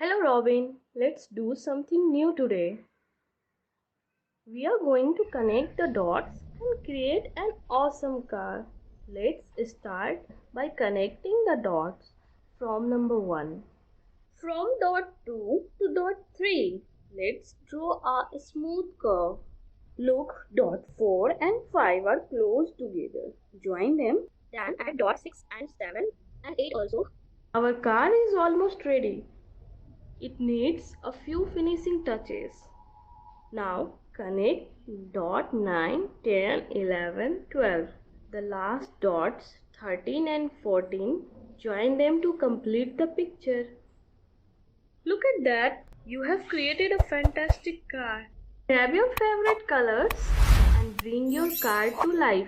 Hello Robin, let's do something new today. We are going to connect the dots and create an awesome car. Let's start by connecting the dots from number 1. From dot 2 to dot 3, let's draw a smooth curve. Look, dot 4 and 5 are close together. Join them, then add dot 6 and 7 and 8 also. Our car is almost ready. It needs a few finishing touches. Now connect dot 9, 10, 11, 12. The last dots 13 and 14. Join them to complete the picture. Look at that. You have created a fantastic car. Grab your favorite colors and bring your car to life.